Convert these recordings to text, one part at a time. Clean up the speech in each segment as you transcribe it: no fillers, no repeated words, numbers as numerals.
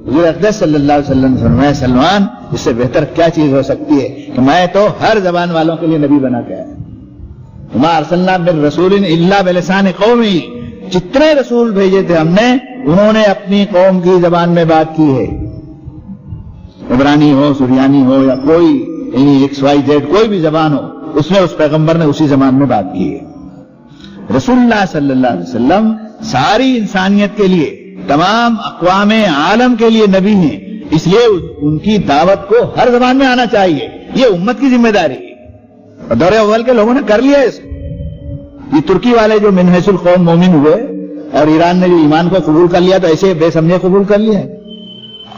حضور اقدس صلی اللہ علیہ وسلم نے فرمایا سلمان اس سے بہتر کیا چیز ہو سکتی ہے کہ میں تو ہر زبان والوں کے لیے نبی بنا کے آیا. وما ارسلنا من رسول الا بلسان قومی، جتنے رسول بھیجے تھے ہم نے انہوں نے اپنی قوم کی زبان میں بات کی ہے. عبرانی ہو، سریانی ہو یا کوئی XYZ کوئی بھی زبان ہو، اس میں اس پیغمبر نے اسی زبان میں بات کی ہے. رسول اللہ صلی اللہ علیہ وسلم ساری انسانیت کے لیے، تمام اقوام عالم کے لیے نبی ہیں، اس لیے ان کی دعوت کو ہر زبان میں آنا چاہیے. یہ امت کی ذمہ داری ہے. اور دور اول کے لوگوں نے کر لیا اس کو. یہ ترکی والے جو من حیث القوم مومن ہوئے اور ایران نے جو ایمان کو قبول کر لیا تو ایسے بے سمجھے قبول کر لیا.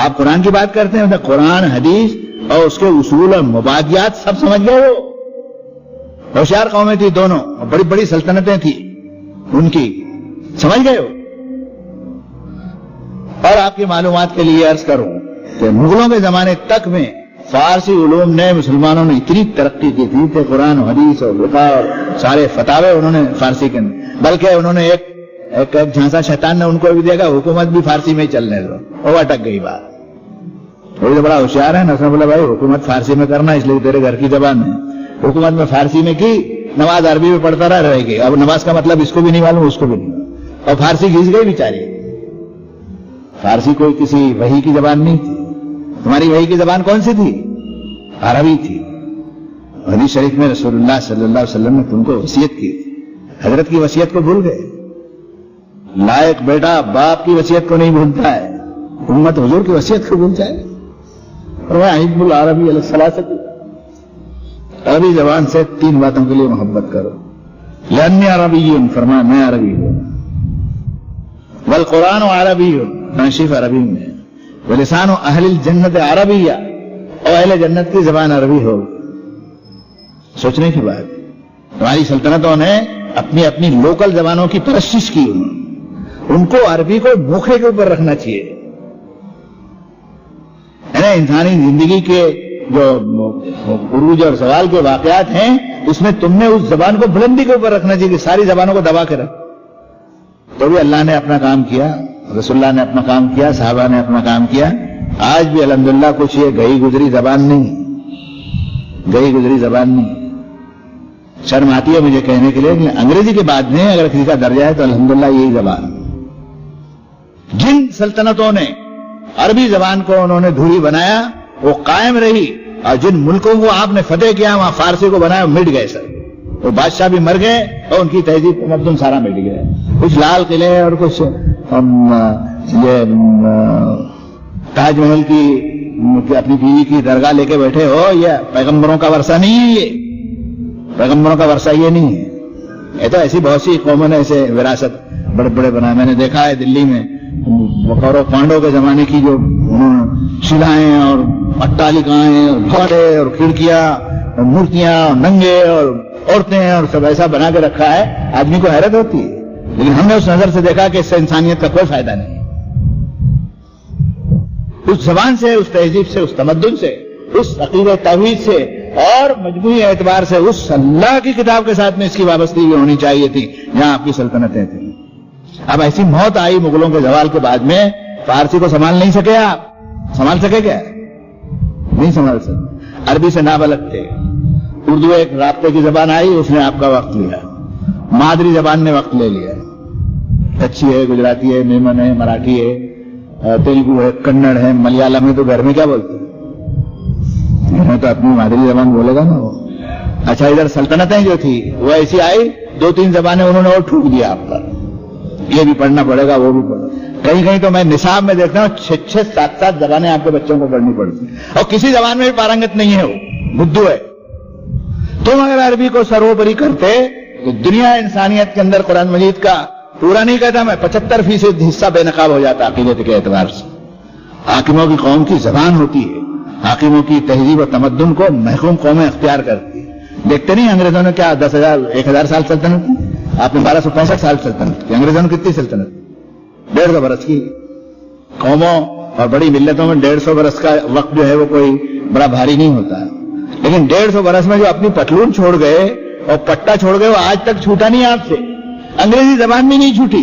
آپ قرآن کی بات کرتے ہیں، قرآن حدیث اور اس کے اصول اور مبادیات سب سمجھ گئے. وہ ہوشیار قومیں تھی دونوں، اور بڑی بڑی سلطنتیں تھی ان کی، سمجھ گئے ہو. اور آپ کی معلومات کے لیے عرض کروں کہ مغلوں کے زمانے تک میں فارسی علوم نے مسلمانوں نے اتنی ترقی کی تھی کہ قرآن حدیث اور فقہ اور سارے فتاوے انہوں نے فارسی کے، بلکہ انہوں نے ایک جھانسا شیطان نے ان کو بھی دیا کہ حکومت بھی فارسی میں ہی چلنے دو. وہ اٹک گئی بات. تھوڑی تو بڑا ہوشیار ہے نصر بولا بھائی حکومت فارسی میں کرنا اس لیے تیرے گھر کی زبان ہے. حکومت میں فارسی میں کی، نماز عربی میں پڑھتا رہ گئی. اب نماز کا مطلب اس کو بھی نہیں معلوم، اس کو بھی نہیں. اور فارسی گھس گئی بیچاری. فارسی کوئی کسی وحی کی زبان نہیں تھی. تمہاری وحی کی زبان کون سی تھی؟ عربی تھی. حدیث شریف میں رسول اللہ صلی اللہ علیہ وسلم نے تم کو وصیت کی تھی. حضرت کی وصیت کو بھول گئے. لائق بیٹا باپ کی وصیت کو نہیں بھولتا ہے، امت حضور کی وصیت کو بھول جائے. فرمایا حزب العربی علیہ السلام، عربی زبان سے 3 باتوں کے لیے محبت کرو. لأنی عربی، فرمایا میں عربی ہوں. والقرآن عربی، شریف عربی میں. ولسان اہل الجنت عربیہ، اور اہل جنت کی زبان عربی ہو. سوچنے کی بات. ہماری سلطنتوں نے اپنی اپنی لوکل زبانوں کی پرستش کی. ان کو عربی کو موقع کے اوپر رکھنا چاہیے. انسانی زندگی کے جو عروج اور زوال کے واقعات ہیں اس میں تم نے اس زبان کو بلندی کے اوپر رکھنا چاہیے کہ ساری زبانوں کو دبا کے رکھ. تو بھی اللہ نے اپنا کام کیا، رسول اللہ نے اپنا کام کیا، صحابہ نے اپنا کام کیا. آج بھی الحمدللہ کچھ یہ گئی گزری زبان نہیں، گئی گزری زبان نہیں. شرم آتی ہے مجھے کہنے کے لیے کہ انگریزی کے بعد میں اگر کسی کا درجہ ہے تو الحمدللہ یہی زبان. جن سلطنتوں نے عربی زبان کو انہوں نے دھوری بنایا وہ قائم رہی، اور جن ملکوں کو آپ نے فتح کیا وہاں فارسی کو بنایا مٹ گئے. سر وہ بادشاہ بھی مر گئے اور ان کی تہذیب تمدن سارا مٹ گئے. کچھ لال قلعے اور کچھ یہ تاج محل کی اپنی بیوی کی درگاہ لے کے بیٹھے ہو. یہ پیغمبروں کا ورثہ نہیں ہے. یہ پیغمبروں کا ورثہ یہ نہیں ہے. یہ تو ایسی بہت سی قوموں نے ایسے وراثت بڑے بڑے بنائے. میں نے دیکھا ہے دلی میں کورو پانڈو کے زمانے کی جو شلائیں اور اٹالکائیں اور گھوڑے اور کھڑکیاں اور مورتیاں اور ننگے اور عورتیں اور سب ایسا بنا کے رکھا ہے. آدمی کو حیرت ہوتی ہے. لیکن ہم نے اس نظر سے دیکھا کہ اس سے انسانیت کا کوئی فائدہ نہیں. اس زبان سے، اس تہذیب سے، اس تمدن سے، اس عقیدہ توحید سے اور مجموعی اعتبار سے اس اللہ کی کتاب کے ساتھ میں اس کی وابستگی ہونی چاہیے تھی جہاں آپ کی سلطنتیں تھیں. اب ایسی موت آئی مغلوں کے زوال کے بعد میں، فارسی کو سنبھال نہیں سکے. آپ سنبھال سکے کیا؟ نہیں سنبھال سکے. عربی سے نابلد تھے. اردو ایک رابطے کی زبان آئی، اس نے آپ کا وقت لیا. مادری زبان نے وقت لے لیا. کچھی ہے، گجراتی ہے، میمن ہے، مراٹھی ہے، تیلگو ہے، کنڑ ہے، ملیالم ہے. تو گھر میں کیا بولتے ہیں؟ تو اپنی مادری زبان بولے گا نا وہ. اچھا ادھر سلطنتیں جو تھی وہ ایسی آئی، 2-3 زبانیں انہوں نے اور ٹھوک دیا آپ پر. یہ بھی پڑھنا پڑے گا، وہ بھی پڑھنا. کہیں کہیں تو میں نصاب میں دیکھتا ہوں 6-7 زبانیں آپ کے بچوں کو پڑھنی پڑتی ہیں اور کسی زبان میں بھی پارنگت نہیں ہے. وہ بدھو ہے. تم اگر عربی کو سروپری کرتے تو دنیا انسانیت کے اندر قرآن مجید کا پورا نہیں کہتا میں 75% حصہ بے نقاب ہو جاتا عقیدت کے اعتبار سے. حاکموں کی قوم کی زبان ہوتی ہے، حاکموں کی تہذیب و تمدن کو محکوم قومیں اختیار کرتی ہیں. دیکھتے نہیں انگریزوں نے کیا 10,000-1,000 سال سلطنت کی؟ آپ نے 1265 سال سلطنت کی. انگریزوں نے کتنی سلطنت؟ 150 برس کی. قوموں اور بڑی ملتوں میں 150 برس کا وقت جو ہے وہ کوئی بڑا بھاری نہیں ہوتا ہے. لیکن 150 برس میں جو اپنی پتلون چھوڑ گئے اور پٹا چھوڑ گئے وہ آج تک چھوٹا نہیں آپ سے. انگریزی زبان بھی نہیں چھوٹی.